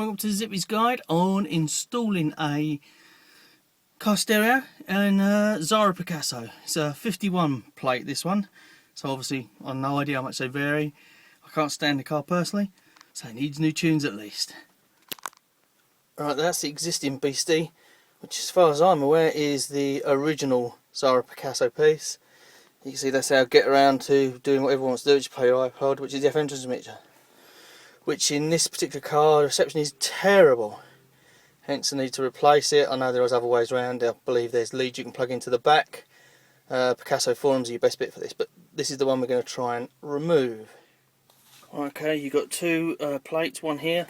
Welcome to Zippy's guide on installing a car stereo in Xsara Picasso. It's a 51 plate, this one, so obviously I've no idea how much they vary. I can't stand the car personally, so it needs new tunes at least. Right, that's the existing beastie, which as far as I'm aware is the original Xsara Picasso piece. You can see that's how I get around to doing what everyone wants to do, which is play your iPod, which is the FM transmitter. Which in this particular car, the reception is terrible. Hence the need to replace it. I know there is other ways around. I believe there's leads you can plug into the back. Picasso forums are your best bet for this, but this is the one we're going to try and remove. Okay, you've got two plates, one here,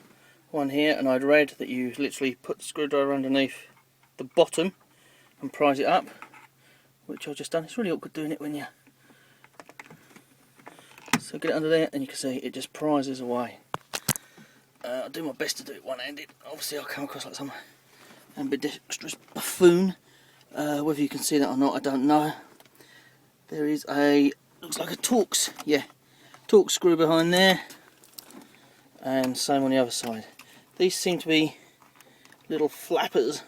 and I'd read that you literally put the screwdriver underneath the bottom and prise it up, which I've just done. It's really awkward doing it when you... So get it under there and you can see it just prizes away. I'll do my best to do it one-handed. Obviously I'll come across like some ambidextrous buffoon. Whether you can see that or not, I don't know. There is a, looks like a Torx, yeah, Torx screw behind there, and same on the other side. These seem to be little flappers.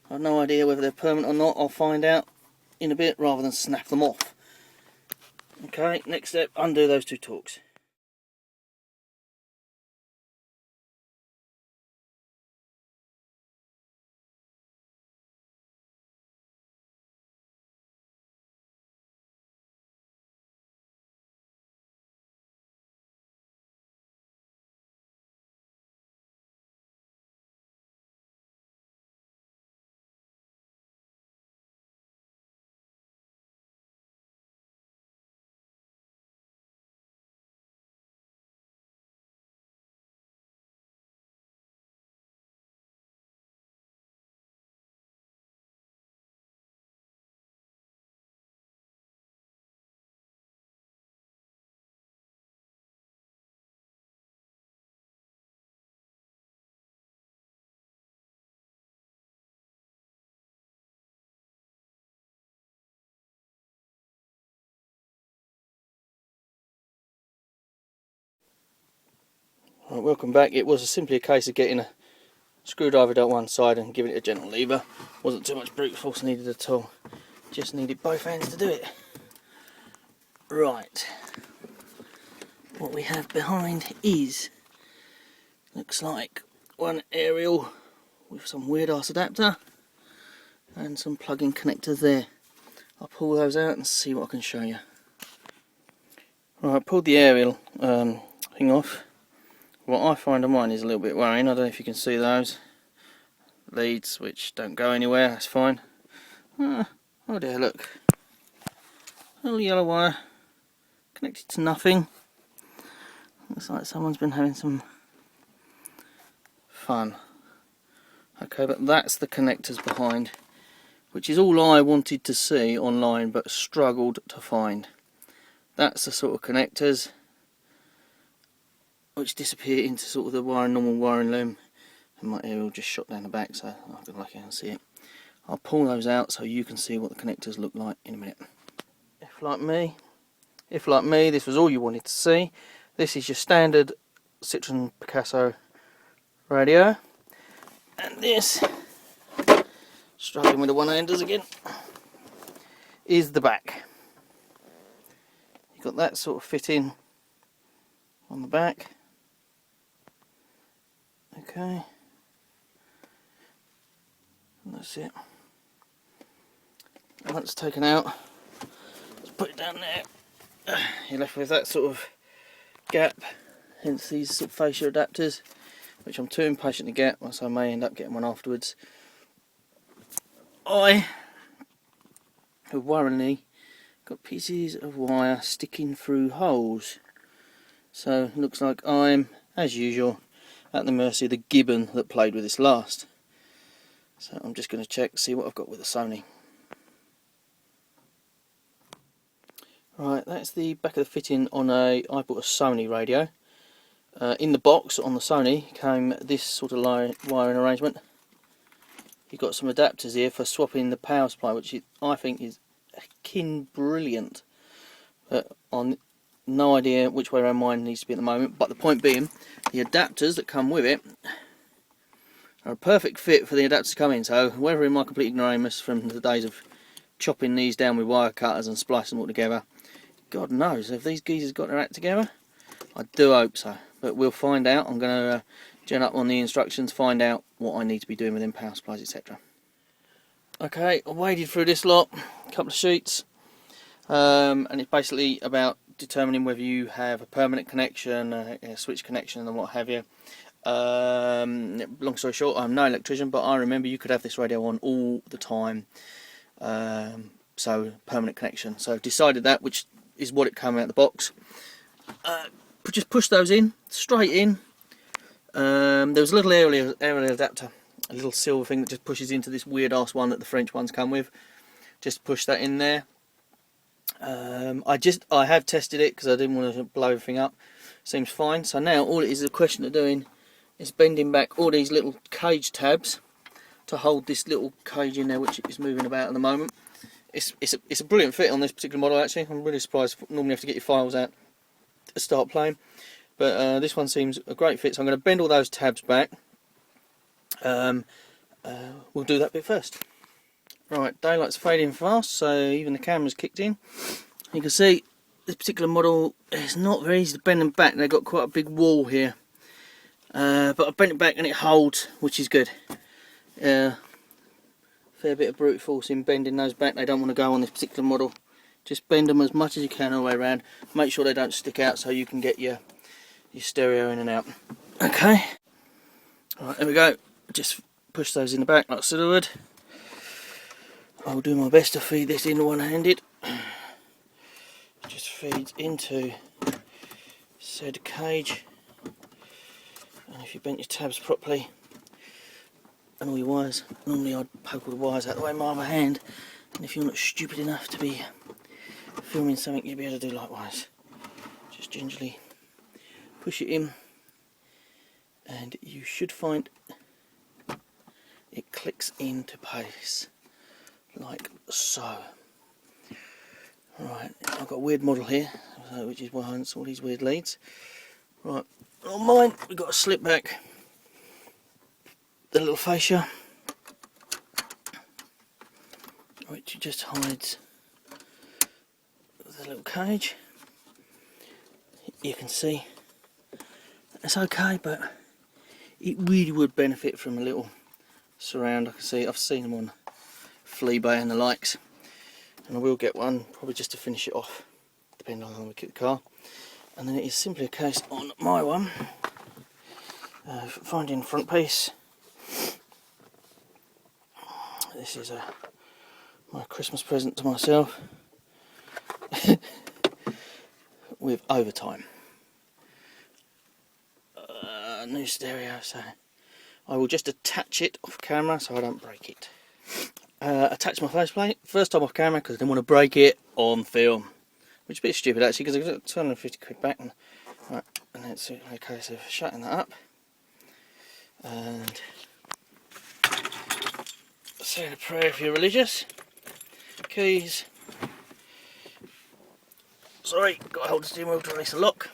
I have no idea whether they're permanent or not. I'll find out in a bit rather than snap them off. Okay, next step, undo those two Torx. Right, welcome back. It was simply a case of getting a screwdriver down one side and giving it a gentle lever. Wasn't too much brute force needed at all. Just needed both hands to do it. Right. What we have behind is, looks like one aerial with some weird ass adapter and some plug-in connectors there. I'll pull those out and see what I can show you. Right, I pulled the aerial thing off. What I find on mine is a little bit worrying. I don't know if you can see those leads which don't go anywhere. That's fine. Oh dear, look, little yellow wire connected to nothing. Looks like someone's been having some fun. Okay, but that's the connectors behind, which is all I wanted to see online but struggled to find. That's the sort of connectors which disappear into sort of the normal wiring loom, and my aerial just shot down the back, so I've been lucky I can see it. I'll pull those out so you can see what the connectors look like in a minute. If like me, this was all you wanted to see. This is your standard Citroen Picasso radio, and this, struggling with the one-handers again, is the back. You've got that sort of fitting on the back. Okay, and that's it. Once taken out, let's put it down there. You're left with that sort of gap, hence these sort of fascia adapters, which I'm too impatient to get, so I may end up getting one afterwards. I have worryingly got pieces of wire sticking through holes, so it looks like I'm, as usual, at the mercy of the gibbon that played with this last. So I'm just going to check, see what I've got with the Sony. Right, that's the back of the fitting on I bought a Sony radio. In the box on the Sony came this sort of wiring arrangement. You've got some adapters here for swapping the power supply, which I think is akin brilliant. But on no idea which way around mine needs to be at the moment, but the point being, the adapters that come with it are a perfect fit for the adapter to come in. So whether in my complete ignoramus from the days of chopping these down with wire cutters and splicing them all together, God knows if these geezers got their act together. I do hope so, but we'll find out. I'm going to gen up on the instructions, find out what I need to be doing with them power supplies, etc. Okay, I waded through this lot, a couple of sheets, and it's basically about determining whether you have a permanent connection, a switch connection and what have you. Long story short, I'm no electrician, but I remember you could have this radio on all the time, so permanent connection. So I've decided that, which is what it came out of the box. Just push those in, straight in. There was a little aerial adapter, a little silver thing that just pushes into this weird ass one that the French ones come with. Just push that in there. I have tested it because I didn't want to blow everything up. Seems fine. So now all it is a question of doing is bending back all these little cage tabs to hold this little cage in there, which is moving about at the moment. It's a brilliant fit on this particular model actually. I'm really surprised. Normally you have to get your files out to start playing, but this one seems a great fit. So I'm going to bend all those tabs back. We'll do that bit first. Right, daylight's fading fast, so even the camera's kicked in. You can see this particular model is not very easy to bend them back. They've got quite a big wall here, but I bent it back and it holds, which is good. Fair bit of brute force in bending those back. They don't want to go on this particular model. Just bend them as much as you can all the way around. Make sure they don't stick out so you can get your stereo in and out. Okay, alright, there we go. Just push those in the back like I said I would. I'll do my best to feed this in one-handed. Just feeds into said cage, and if you bent your tabs properly and all your wires, normally I'd poke all the wires out of the way with my other hand, and if you're not stupid enough to be filming something, you'll be able to do likewise. Just gingerly push it in and you should find it clicks into place like so. Right, I've got a weird model here, which is why it's all these weird leads. Right, on mine we've got to slip back the little fascia, which just hides the little cage. You can see it's okay, but it really would benefit from a little surround. I can see, I've seen them on Fleabay and the likes, and I will get one probably just to finish it off, depending on how we keep the car. And then it is simply a case on my one finding the front piece. This is my Christmas present to myself with overtime. New stereo, so I will just attach it off camera so I don't break it. Attach my faceplate, first time off camera because I didn't want to break it on film, which is a bit stupid actually because I got 250 quid back. And, right, and it's a case of shutting that up and saying a prayer if you're religious. Keys. Sorry, got to hold the steering wheel to release the lock.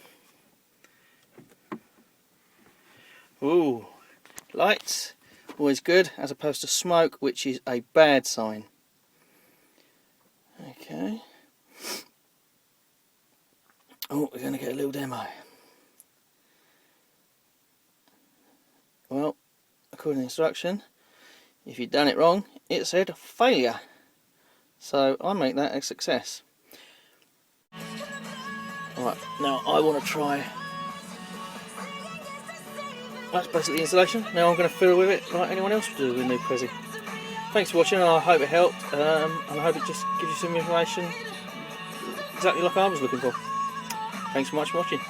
Ooh, lights, always good, as opposed to smoke, which is a bad sign. Okay. Oh, we're going to get a little demo. Well, according to the instruction, if you'd done it wrong, it said failure. So I make that a success. Alright, now I want to try. That's basically the installation. Now I'm going to fiddle with it like anyone else would do with a new Prezi. Thanks for watching, I hope it helped, and I hope it just gives you some information exactly like I was looking for. Thanks so much for watching.